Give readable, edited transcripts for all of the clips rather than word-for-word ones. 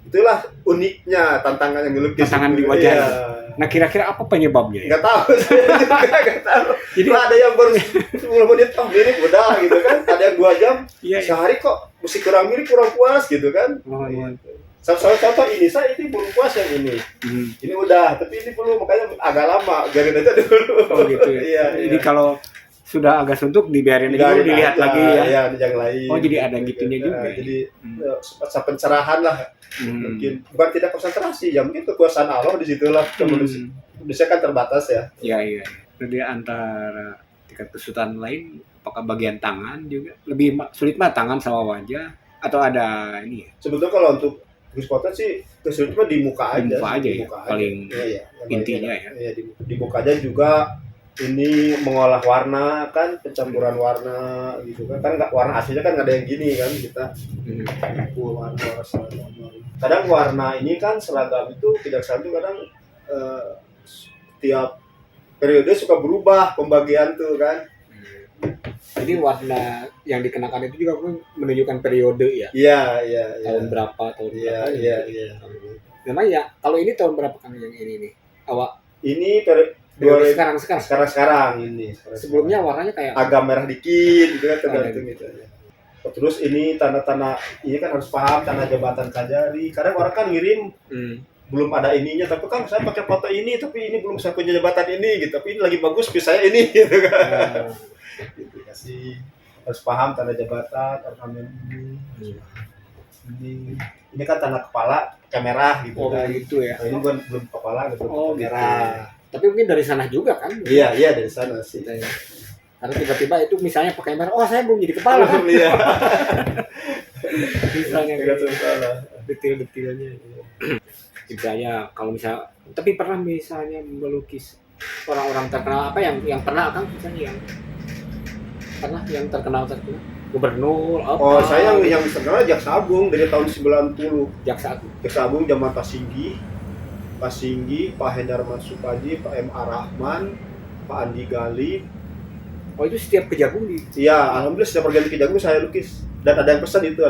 Itulah uniknya tantangan yang ngelukis. Tantangan itu. di wajah. Iya. Nah, kira-kira apa penyebabnya ya? Nggak tahu, saya juga nggak tahu. Jadi Lah, ada yang baru 10 menit, oh mirip udah gitu kan. Ada yang 2 jam, iya, iya. sehari kok mesti kurang mirip, kurang puas gitu kan. Oh, iya. Salah contoh ini, saya ini belum puas yang ini. Ini udah, tapi ini belum, makanya agak lama, biarin aja dulu. Oh gitu ya. Iya, Jadi kalau sudah agak suntuk dibiarin aja dulu, dilihat lagi ya. Iya, di yang lain. Oh, jadi ada gitunya juga. Jadi sempat pencerahan lah. Mungkin bukan tidak konsentrasi, ya mungkin kekuasaan Allah di situlah. Manusia kan terbatas ya. Iya, iya. Jadi antara tingkat kesulitan lain, apakah bagian tangan juga lebih sulit mah tangan sama wajah, atau ada ini ya? Sebetulnya kalau untuk lukis potret sih kesulitan di muka aja. Di muka aja ya, paling intinya ya. Iya, di muka aja juga. Ini mengolah warna kan, pencampuran warna gitu kan. Kan nggak, warna aslinya kan nggak ada yang gini kan kita. Warna seragam. Kadang warna ini kan seragam itu kejaksaan itu kadang tiap periode suka berubah pembagian tuh kan. Jadi warna yang dikenakan itu juga menunjukkan periode ya. Iya. Tahun berapa, tahun berapa. Iya. Memang ya, kalau ini tahun berapa kan yang ini nih? Awak ini sekarang ini. Sebelumnya warnanya kayak agak merah dikit gitu kan, tergantung gitu ya. Terus ini tanda-tanda, ini kan harus paham tanda jabatan Kajari. Kadang orang kan ngirim belum ada ininya, tapi kan saya pakai foto ini, tapi ini belum saya punya jabatan ini gitu. Tapi ini lagi bagus, saya ini gitu kan. Gitu kasih, harus paham tanda jabatan, ornamen ini kan tanda kepala kamera gitu. Oh kan. Gitu ya. Nah, ini belum kepala gitu. Oh kamera. Gitu. Tapi mungkin dari sana juga kan? Iya dari sana sih. Karena tiba-tiba itu misalnya pakai kamera, oh saya belum jadi kepala kan? Iya. Misalnya detail-detailnya. Misalnya kalau misalnya, tapi pernah misalnya melukis orang-orang terkenal apa yang pernah kan misalnya yang terkenal gubernur apa? Oh saya yang terkenal Jaksa Agung dari tahun 90. Jaksa Agung zaman Pak Singgi, Pak Hendarman Supaji, Pak M. Rahman, Pak Andi Galib. Oh itu setiap kejagung di? Iya, alhamdulillah setiap perganti kejagung saya lukis. Dan ada yang pesan itu,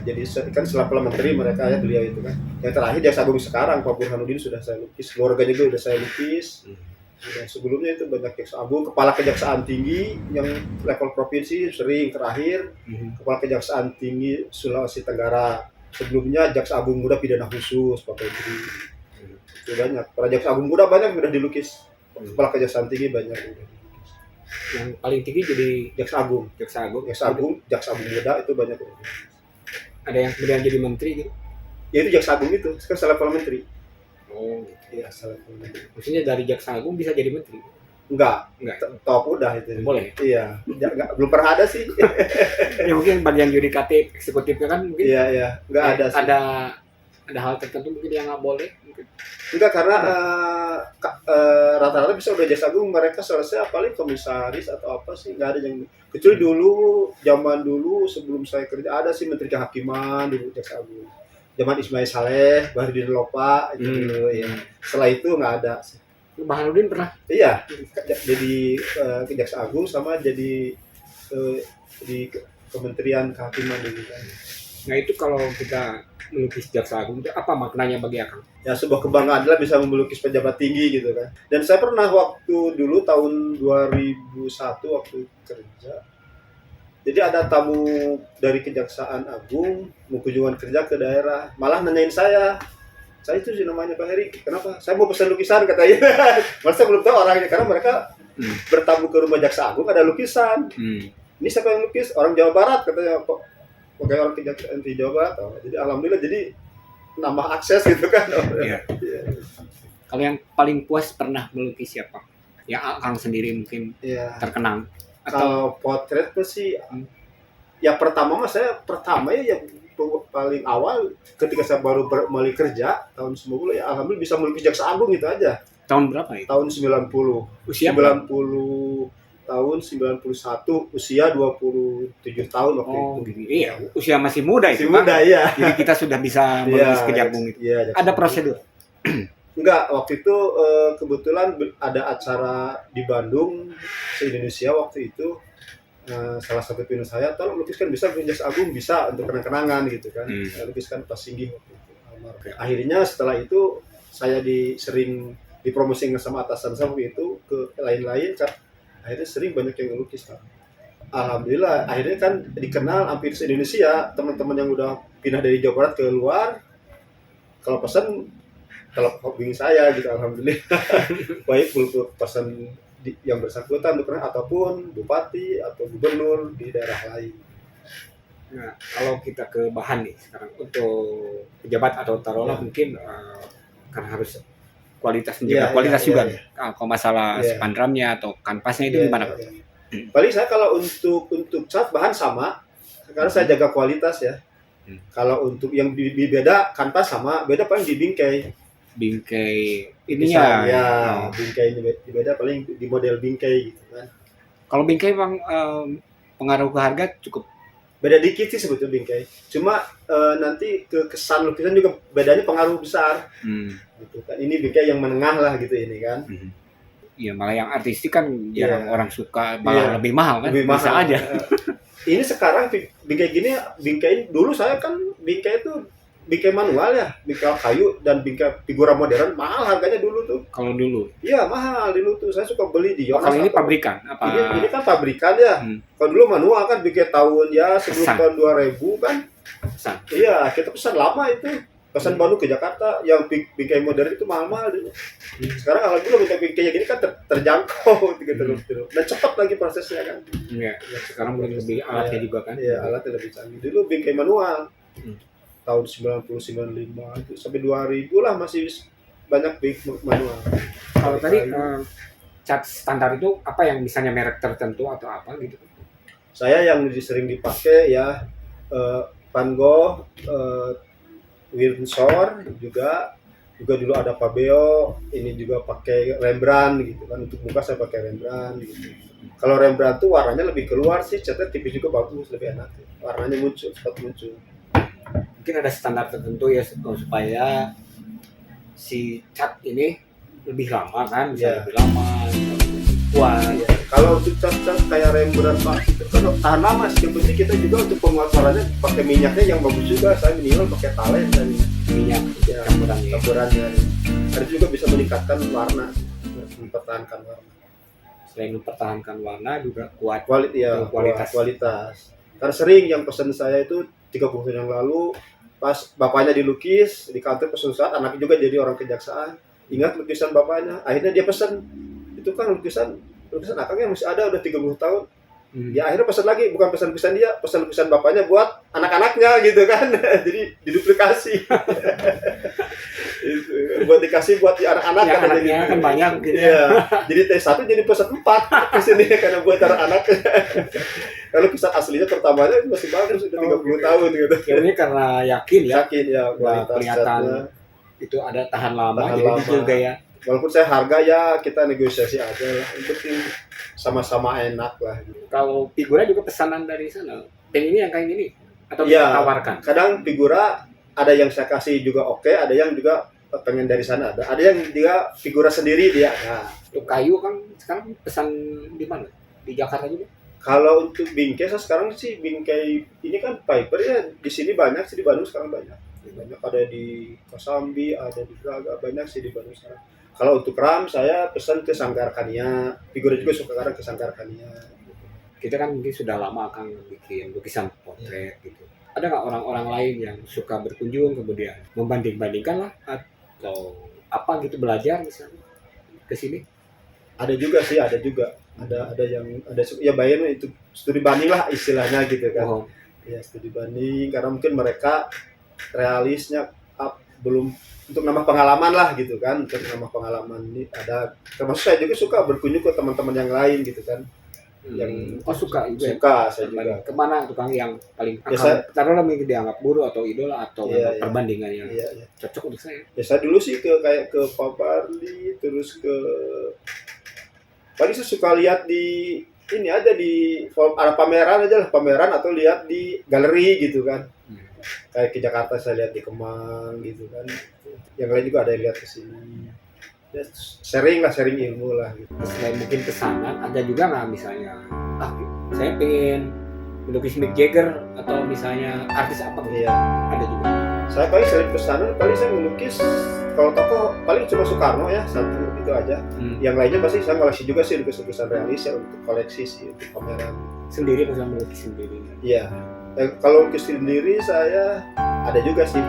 Jadi kan setelah menteri mereka ya beliau itu kan. Yang terakhir Jaksa Agung sekarang Pak Burhanuddin sudah saya lukis. Keluarganya juga sudah saya lukis. Dan sebelumnya itu banyak Jaksa Agung, Kepala Kejaksaan Tinggi yang level provinsi sering terakhir. Kepala Kejaksaan Tinggi Sulawesi Tenggara. Sebelumnya Jaksa Agung Muda Pidana Khusus Pak Pedri. Itu banyak. Para Jaksa Agung Muda banyak sudah dilukis. Kepala Kejaksaan Tinggi banyak sudah. Yang paling tinggi jadi Jaksa Agung Jaksa Agung Muda itu banyak. Ada yang kemudian jadi menteri gitu? Ya itu Jaksa Agung itu, sekarang level menteri. Oh gitu ya. Level menteri. Maksudnya dari Jaksa Agung bisa jadi menteri? Enggak. Top udah itu. Boleh? Iya. Belum pernah ada sih. Ya mungkin bagian yudikatif, eksekutifnya kan mungkin. Iya. Enggak ada sih. Ada hal tertentu mungkin yang nggak boleh mungkin. Enggak, karena rata-rata bisa udah Jaksa Agung mereka selesai paling komisaris atau apa sih, nggak ada yang kecuali zaman dulu sebelum saya kerja ada sih Menteri Kehakiman dulu Jaksa Agung zaman Ismail Saleh, Bahrudin Lopa itu dulu ya. Setelah itu nggak ada sih. Bahrudin pernah? Iya, jadi Jaksa Agung sama jadi di Kementerian Kehakiman dulu kan. Nah itu kalau kita melukis Jaksa Agung itu apa maknanya bagi Akang? Ya sebuah kebanggaan adalah bisa melukis pejabat tinggi gitu kan. Dan saya pernah waktu dulu tahun 2001 waktu kerja. Jadi ada tamu dari Kejaksaan Agung mau kunjungan kerja ke daerah, malah nanyain saya itu sih namanya Pak Heri, kenapa? Saya mau pesan lukisan katanya. Malah saya belum tahu orangnya karena mereka bertamu ke rumah Jaksa Agung ada lukisan. Ini siapa yang lukis? Orang Jawa Barat katanya, pakai orang Kejaksaan di Jawa Barat. Jadi alhamdulillah jadi nambah akses gitu kan. Iya. Kalau yang paling puas pernah melukis siapa? Ya Akang sendiri mungkin terkenang. Kalau potret tuh sih ya pertama ya yang paling awal ketika saya baru mulai kerja tahun 90 ya alhamdulillah bisa melukis Jaksa Agung itu aja. Tahun berapa itu? Tahun 90. Usia 90 tahun 91, usia 27 tahun waktu itu. Gitu. Iya, usia masih muda itu. Masih muda, iya. Jadi kita sudah bisa melukis kejagung itu. Iya, ada prosedur? Enggak, waktu itu kebetulan ada acara di Bandung se-Indonesia waktu itu salah satu pinus saya, tolong lukiskan, bisa Jas Agung, bisa untuk kenang-kenangan gitu kan. Saya lukiskan pas Singgih waktu itu. Akhirnya setelah itu saya sering dipromosikan sama atasan saya waktu itu ke lain-lain kan. Akhirnya sering banyak yang ngelukis kan. Alhamdulillah akhirnya kan dikenal hampir se-Indonesia, teman-teman yang udah pindah dari Jawa Barat ke luar kalau pesan kalau hubungi saya gitu, alhamdulillah. Baik untuk pesan yang bersangkutan ataupun bupati atau gubernur di daerah lain. Nah, kalau kita ke bahan nih sekarang untuk pejabat atau taruhlah mungkin kan harus kualitas menjaga kualitas juga. Kalau masalah spandramnya atau kanvasnya itu gimana Pak? Paling saya kalau untuk cat bahan sama, karena saya jaga kualitas ya. Kalau untuk yang beda kanvas sama, beda paling di bingkai ininya. Ya, bingkai ini beda paling di model bingkai gitu kan. Kalau bingkai Bang pengaruh ke harga cukup beda dikit sih sebetulnya bingkai. Cuma nanti ke kesan lukisan juga bedanya pengaruh besar. Gitu kan. Ini bingkai yang menengah lah gitu ini kan. Iya, malah yang artistik kan jarang orang suka, malah lebih mahal kan. Lebih mahal. Bisa aja. Ini sekarang bingkai gini, bingkai dulu saya kan bingkai itu bingkai manual ya, bingkai kayu dan bingkai figura modern mahal harganya dulu tuh. Kalau dulu? Iya mahal dulu tuh, saya suka beli di Yonas. Kalau ini pabrikan? Apa? Ini kan pabrikan ya. Kalau dulu manual kan bingkai tahun ya sebelum tahun 2000 kan. Pesan. Iya kita pesan lama itu. Pesan Bandung ke Jakarta yang bingkai modern itu mahal-mahal dulu. Sekarang alhamdulillah bingkai gini kan terjangkau gitu. Dan cepat lagi prosesnya kan. Iya, sekarang mungkin lebih alatnya juga kan. Iya, alatnya lebih canggih. Dulu bingkai manual. Tahun 90 95 itu sampai 2000 lah masih banyak bingkai manual. Kalau tadi cat standar itu apa yang misalnya merek tertentu atau apa gitu? Saya yang sering dipakai ya Van Gogh, Windsor juga dulu ada Fabio, ini juga pakai Rembrandt gitu kan, untuk muka saya pakai Rembrandt gitu. Kalau Rembrandt tuh warnanya lebih keluar sih, catnya tipis juga bagus, lebih enak. Warnanya cepat muncul. Mungkin ada standar tertentu ya supaya si cat ini lebih lama kan, bisa lebih lama, kuat. Ya. Kalau untuk cat kayak Rembrandt Pak, itu kan tahan lama sih. Yang penting kita juga untuk penguat warnanya pakai minyaknya yang bagus juga. Saya minimal pakai talen dan minyak ya, campurannya. Itu juga bisa meningkatkan warna, mempertahankan warna. Selain mempertahankan warna juga kuat kualitas. Karena sering yang pesan saya itu 30 tahun yang lalu pas bapaknya dilukis di kantor pesan saat anaknya juga jadi orang kejaksaan. Ingat lukisan bapaknya, akhirnya dia pesan itu kan lukisan akangnya masih ada udah 30 tahun. Ya akhirnya pesan lagi, bukan pesan lukisan dia, pesan lukisan bapaknya buat anak-anaknya gitu kan. Jadi diduplikasi. Itu, buat dikasih buat anak-anak ya, kan anaknya kan banyak gitu. Iya. Jadi T1 jadi pesan 4 di sini karena buat anak-anak. Kalau lukisan aslinya pertamanya masih bagus udah 30 tahun gitu. Ya ini karena yakin ya. Yakin ya kualitas kelihatan itu ada tahan lama jadi juga ya. Walaupun saya harga ya kita negosiasi aja lah, untuk sama-sama enak lah. Kalau figura juga pesanan dari sana. Dan ini yang kayak gini atau ditawarkan? Kadang figura ada yang saya kasih juga ada yang juga pengen dari sana ada yang juga figura sendiri dia. Nah, untuk kayu kan sekarang pesan di mana? Di Jakarta juga? Kalau untuk bingkai sekarang sih bingkai ini kan fiber ya di sini banyak sih, di Bandung sekarang banyak ada di Kosambi, ada di Braga, banyak sih di Bandung sekarang. Kalau untuk ram saya pesan ke Sanggar Kania, figura juga suka kadang ke Sanggar Kania. Kita kan mungkin sudah lama akan bikin lukisan potret gitu. Ada nggak orang-orang lain yang suka berkunjung kemudian membanding-bandingkan lah atau apa gitu, belajar misalnya ke sini? Ada juga sih, ada yang ya bayar itu studi banding lah istilahnya gitu kan. Ya studi banding karena mungkin mereka realisnya belum untuk nambah pengalaman lah gitu kan, untuk nambah pengalaman ini ada, termasuk saya juga suka berkunjung ke teman-teman yang lain gitu kan. Yang suka juga. Suka saya juga. Kemana tukang yang paling taruhlah mungkin dianggap guru atau idola atau perbandingan yang cocok untuk saya. Ya saya dulu sih kayak ke Paparli, terus ke paling saya suka lihat di ini aja di ada pameran atau lihat di galeri gitu kan. Kayak ke Jakarta saya lihat di Kemang gitu kan. Yang lain juga ada yang lihat ke sini. ya sharing ilmu lah gitu. Selain mungkin pesanan, ada juga nggak misalnya, saya pengen melukis Mick Jagger atau misalnya artis apa gitu? Iya. Ada juga. Saya paling sering pesanan, paling saya melukis kalau tokoh paling cuma Soekarno ya, satu itu aja. Yang lainnya pasti saya koleksi juga sih, lukisan realis ya untuk koleksi sih, untuk pameran. Sendiri misalnya melukis sendiri. Iya. Kalau lukis sendiri saya ada juga sih.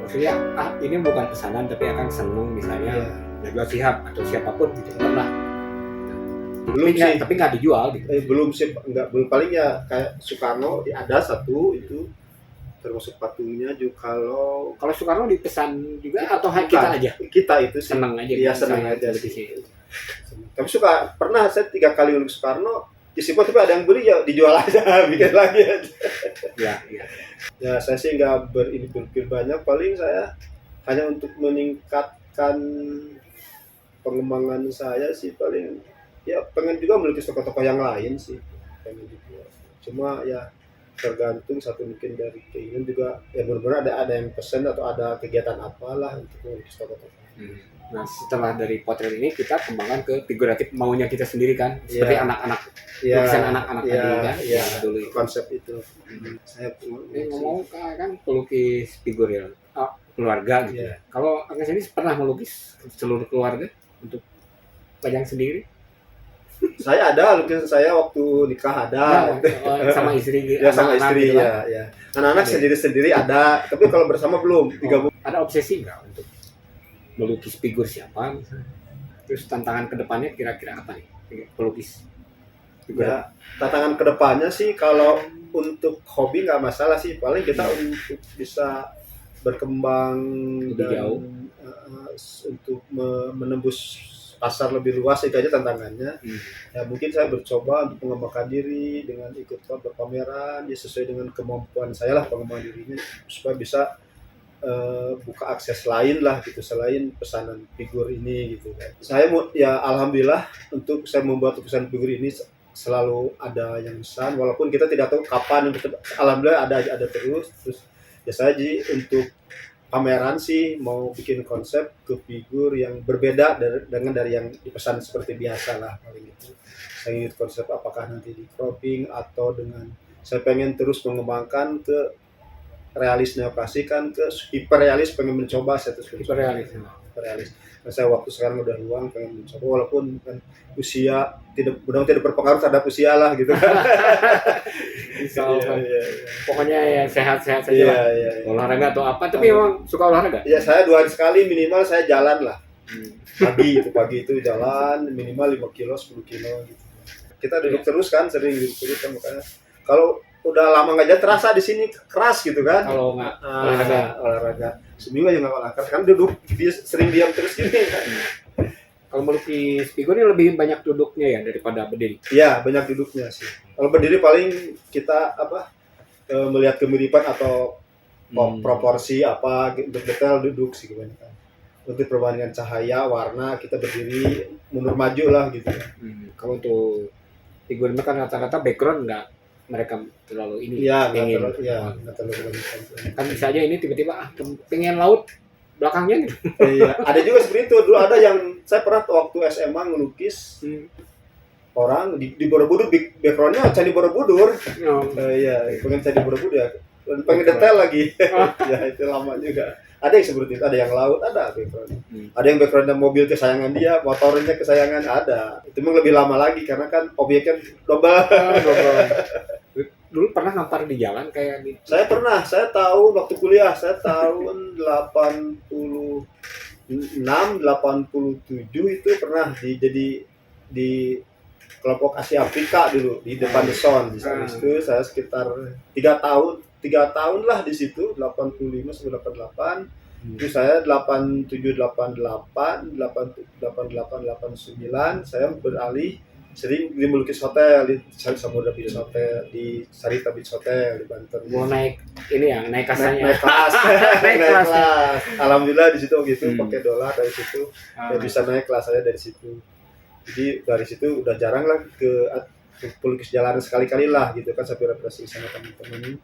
Maksudnya ini bukan pesanan tapi akan seneng misalnya Najwa Shihab atau siapapun gitu pernah. Belum sih. Tapi nggak dijual gitu. Belum sih, belum. Paling ya kayak Soekarno ada satu itu termasuk patungnya juga. Kalau Soekarno dipesan juga atau kita aja? Kita itu sih. Seneng aja. Iya, seneng aja sih. Tapi suka pernah saya 3 kali lukis Soekarno disimpan, tapi ada yang beli ya dijual aja, bikin lagi aja. Iya. Ya saya sih nggak berpikir banyak, paling saya hanya untuk meningkatkan pengembangan saya sih, paling ya pengen juga melukis tokoh-tokoh yang lain sih, pengen juga. Cuma ya tergantung satu mungkin dari keinginan juga, ya benar-benar ada yang pesan atau ada kegiatan apalah untuk melukis tokoh-tokoh. Nah setelah dari potret ini kita kembangkan ke figuratif maunya kita sendiri kan, seperti anak-anak, lukisan anak-anak tadi kan, dulu konsep itu. Saya ngomong kan pelukis figural keluarga gitu. Kalau Agnes ini pernah melukis seluruh keluarga untuk pajang sendiri? Saya ada lukisan saya waktu nikah ada. Sama istri. Ya sama istri gitu ya. Anak-anak sendiri-sendiri ada, tapi kalau bersama belum. Ada obsesi nggak untuk melukis figur siapa misalnya? Terus tantangan kedepannya kira-kira apa nih pelukis figur? Ya, tantangan kedepannya sih kalau untuk hobi nggak masalah sih, paling kita untuk bisa berkembang lebih jauh, untuk menembus pasar lebih luas, itu aja tantangannya. Ya mungkin saya bercoba untuk mengembangkan diri dengan ikut berpameran ya sesuai dengan kemampuan saya lah, pengembangan dirinya supaya bisa buka akses lain lah gitu selain pesanan figur ini gitu kan. Saya ya alhamdulillah untuk saya membuat lukisan figur ini selalu ada yang pesan, walaupun kita tidak tahu kapan, alhamdulillah ada terus ya. Saya jadi untuk pameran sih mau bikin konsep ke figur yang berbeda dengan dari yang dipesan seperti biasa lah, paling itu. Saya ingin konsep apakah nanti di cropping atau dengan saya pengen terus mengembangkan ke realis neoklasik kan ke hiperrealis, pengen mencoba saya terus hiperrealis. Nah, saya waktu sekarang udah luang pengen mencoba, walaupun kan usia tidak berpengaruh terhadap usia lah gitu kan. Iya. Pokoknya ya sehat-sehat saja lah. Olahraga atau apa, tapi emang suka olahraga? Ya saya 2 hari sekali minimal saya jalan lah. Pagi itu jalan minimal 5 kilo 10 kilo gitu. Kita duduk terus kan, sering duduk terus kan, makanya kalau udah lama nggak jalan terasa di sini keras gitu kan. Kalau nggak olahraga seminggu aja nggak olahraga kan, duduk dia sering diam terus gini kan. Kalau melukis figur ini lebih banyak duduknya ya daripada berdiri. Iya, banyak duduknya sih. Kalau berdiri paling kita melihat kemiripan atau proporsi apa detail duduk sih kebanyakan. Untuk perbandingan cahaya, warna kita berdiri mundur maju lah gitu. Kalau untuk figur ini kan rata-rata background nggak mereka terlalu ini. Iya, nggak terlalu kan bisa aja ini tiba-tiba pengen laut belakangnya gitu. Iya, ada juga seperti itu. Dulu ada yang saya pernah waktu SMA ngelukis orang di Borobudur, backgroundnya Candi Borobudur. Iya, pengen Candi Borobudur ya, pengen detail lagi. Ya itu lama juga. Ada yang seperti itu, ada yang laut, ada background. Ada yang backgroundnya mobil kesayangan dia, motornya kesayangan, ada. Itu memang lebih lama lagi karena kan objeknya double. Dulu pernah nampar di jalan kayak gitu? Saya pernah, saya tahun waktu kuliah, saya tahun 86, 87 itu pernah jadi di kelompok Asia Afrika dulu di depan The Son. Di sana itu saya sekitar 3 tahun lah di situ, 85 sampai 88. Itu saya 87, 88, 89 saya beralih sering melukis hotel di Samudra Beach Hotel, di Sarita Beach Hotel di Banten. Mau naik ini ya, naik kasanya. Naik kelas. Alhamdulillah di situ gitu pakai dolar dari situ. Ya bisa naik kelas saya dari situ. Jadi dari situ udah jarang lah ke pelukis jalanan, sekali-kali lah gitu kan, sampai representasi sama teman-teman.